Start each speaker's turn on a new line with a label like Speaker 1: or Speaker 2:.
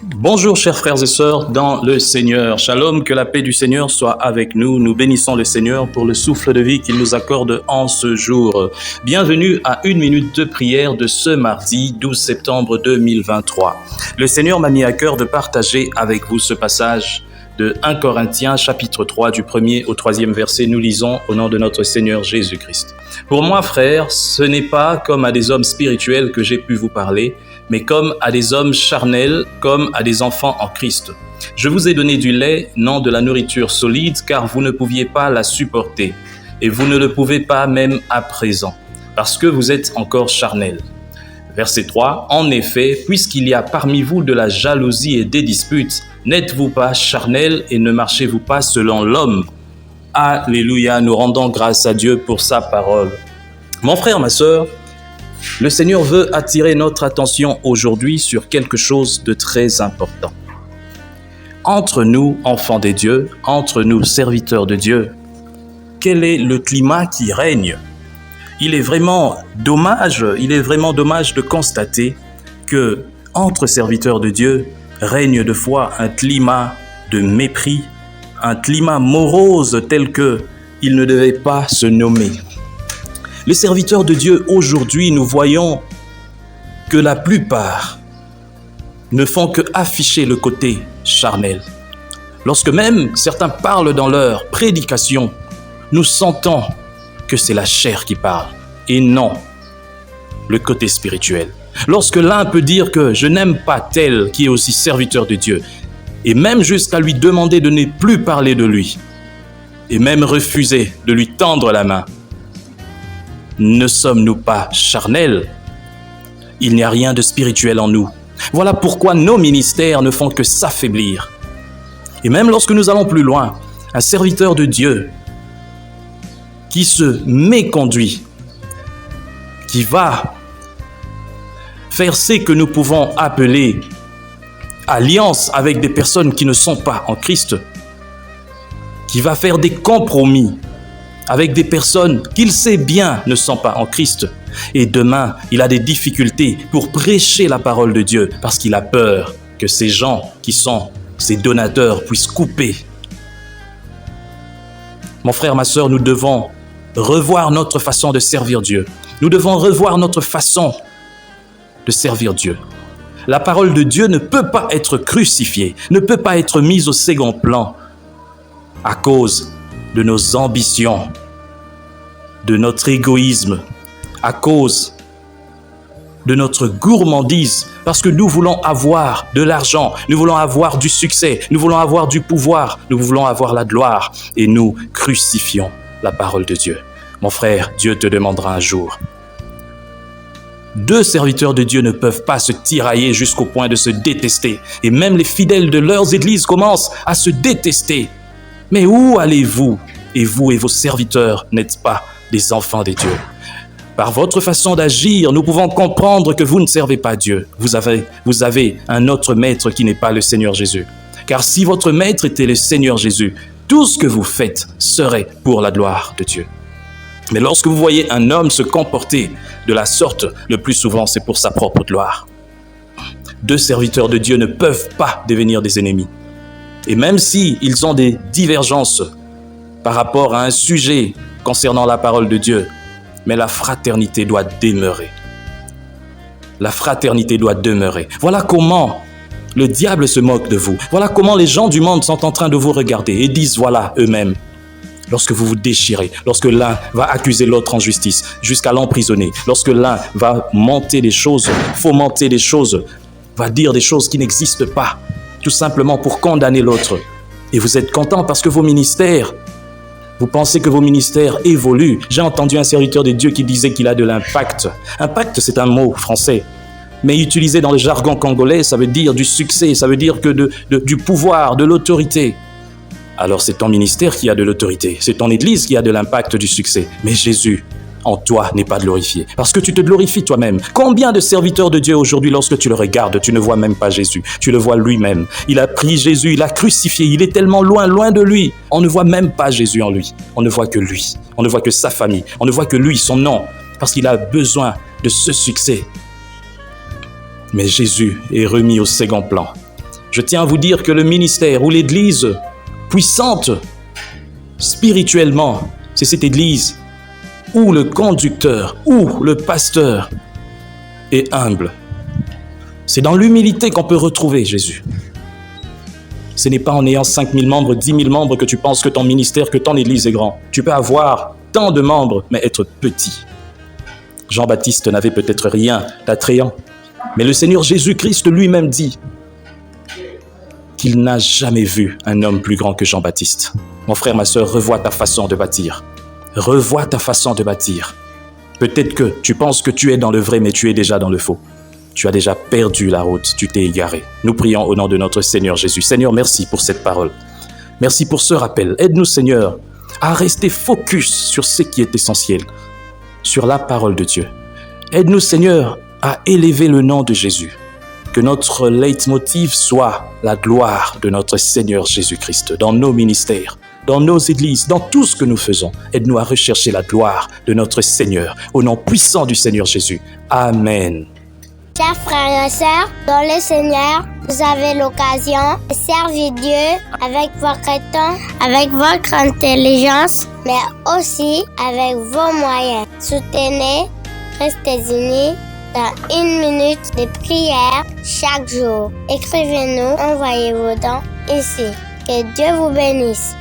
Speaker 1: Bonjour chers frères et sœurs dans le Seigneur. Shalom, que la paix du Seigneur soit avec nous. Nous bénissons le Seigneur pour le souffle de vie qu'il nous accorde en ce jour. Bienvenue à une minute de prière de ce mardi 12 septembre 2023. Le Seigneur m'a mis à cœur de partager avec vous ce passage de 1 Corinthiens chapitre 3 du 1er au 3e verset. Nous lisons au nom de notre Seigneur Jésus-Christ. Pour moi, frères, ce n'est pas comme à des hommes spirituels que j'ai pu vous parler, mais comme à des hommes charnels, comme à des enfants en Christ. Je vous ai donné du lait, non de la nourriture solide, car vous ne pouviez pas la supporter, et vous ne le pouvez pas même à présent, parce que vous êtes encore charnels. Verset 3, en effet, puisqu'il y a parmi vous de la jalousie et des disputes, n'êtes-vous pas charnels et ne marchez-vous pas selon l'homme? Alléluia, nous rendons grâce à Dieu pour sa parole. Mon frère, ma sœur, le Seigneur veut attirer notre attention aujourd'hui sur quelque chose de très important. Entre nous, enfants des dieux, entre nous, serviteurs de Dieu, quel est le climat qui règne? Il est vraiment dommage de constater que entre serviteurs de Dieu règne de fois un climat de mépris, un climat morose tel que il ne devait pas se nommer. Les serviteurs de Dieu aujourd'hui, nous voyons que la plupart ne font que afficher le côté charnel. Lorsque même certains parlent dans leur prédication, nous sentons que c'est la chair qui parle et non le côté spirituel. Lorsque l'un peut dire que je n'aime pas tel qui est aussi serviteur de Dieu et même jusqu'à lui demander de ne plus parler de lui et même refuser de lui tendre la main, ne sommes-nous pas charnels? Il n'y a rien de spirituel en nous. Voilà pourquoi nos ministères ne font que s'affaiblir. Et même lorsque nous allons plus loin, un serviteur de Dieu qui se méconduit, qui va faire ce que nous pouvons appeler alliance avec des personnes qui ne sont pas en Christ, qui va faire des compromis avec des personnes qu'il sait bien ne sont pas en Christ. Et demain, il a des difficultés pour prêcher la parole de Dieu parce qu'il a peur que ces gens qui sont ses donateurs puissent couper. Mon frère, ma sœur, nous devons revoir notre façon de servir Dieu. Nous devons revoir notre façon de servir Dieu. La parole de Dieu ne peut pas être crucifiée, ne peut pas être mise au second plan à cause de nos ambitions, de notre égoïsme, à cause de notre gourmandise, parce que nous voulons avoir de l'argent, nous voulons avoir du succès, nous voulons avoir du pouvoir, nous voulons avoir la gloire, et nous crucifions la parole de Dieu. Mon frère, Dieu te demandera un jour. Deux serviteurs de Dieu ne peuvent pas se tirailler jusqu'au point de se détester, et même les fidèles de leurs églises commencent à se détester. Mais où allez-vous? Et vous et vos serviteurs n'êtes pas des enfants des dieux. Par votre façon d'agir, nous pouvons comprendre que vous ne servez pas Dieu. Vous avez un autre maître qui n'est pas le Seigneur Jésus. Car si votre maître était le Seigneur Jésus, tout ce que vous faites serait pour la gloire de Dieu. Mais lorsque vous voyez un homme se comporter de la sorte, le plus souvent c'est pour sa propre gloire. Deux serviteurs de Dieu ne peuvent pas devenir des ennemis. Et même si ils ont des divergences par rapport à un sujet concernant la parole de Dieu, mais la fraternité doit demeurer. La fraternité doit demeurer. Voilà comment le diable se moque de vous. Voilà comment les gens du monde sont en train de vous regarder et disent voilà eux-mêmes. Lorsque vous vous déchirez, lorsque l'un va accuser l'autre en justice jusqu'à l'emprisonner, lorsque l'un va monter des choses, fomenter des choses, va dire des choses qui n'existent pas, tout simplement pour condamner l'autre. Et vous êtes content parce que vos ministères, vous pensez que vos ministères évoluent. J'ai entendu un serviteur de Dieu qui disait qu'il a de l'impact. Impact, c'est un mot français. Mais utilisé dans le jargon congolais, ça veut dire du succès, ça veut dire que du pouvoir, de l'autorité. Alors c'est ton ministère qui a de l'autorité, c'est ton église qui a de l'impact, du succès. Mais Jésus, en toi, n'est pas glorifié. Parce que tu te glorifies toi-même. Combien de serviteurs de Dieu aujourd'hui, lorsque tu le regardes, tu ne vois même pas Jésus. Tu le vois lui-même. Il a pris Jésus, il l'a crucifié. Il est tellement loin, loin de lui. On ne voit même pas Jésus en lui. On ne voit que lui. On ne voit que sa famille. On ne voit que lui, son nom. Parce qu'il a besoin de ce succès. Mais Jésus est remis au second plan. Je tiens à vous dire que le ministère ou l'église puissante spirituellement, c'est cette église où le conducteur, où le pasteur est humble. C'est dans l'humilité qu'on peut retrouver Jésus. Ce n'est pas en ayant 5000 membres, 10 000 membres que tu penses que ton ministère, que ton église est grand. Tu peux avoir tant de membres, mais être petit. Jean-Baptiste n'avait peut-être rien d'attrayant, mais le Seigneur Jésus-Christ lui-même dit qu'il n'a jamais vu un homme plus grand que Jean-Baptiste. Mon frère, ma sœur, revois ta façon de bâtir. Revois ta façon de bâtir. Peut-être que tu penses que tu es dans le vrai, mais tu es déjà dans le faux. Tu as déjà perdu la route, tu t'es égaré. Nous prions au nom de notre Seigneur Jésus. Seigneur, merci pour cette parole. Merci pour ce rappel. Aide-nous, Seigneur, à rester focus sur ce qui est essentiel, sur la parole de Dieu. Aide-nous, Seigneur, à élever le nom de Jésus. Que notre leitmotiv soit la gloire de notre Seigneur Jésus-Christ dans nos ministères, dans nos églises, dans tout ce que nous faisons. Aide-nous à rechercher la gloire de notre Seigneur, au nom puissant du Seigneur Jésus. Amen.
Speaker 2: Chers frères et sœurs, dans le Seigneur, vous avez l'occasion de servir Dieu avec votre temps, avec votre intelligence, mais aussi avec vos moyens. Soutenez, restez unis dans 1 minute de prière chaque jour. Écrivez-nous, envoyez vos dons ici. Que Dieu vous bénisse.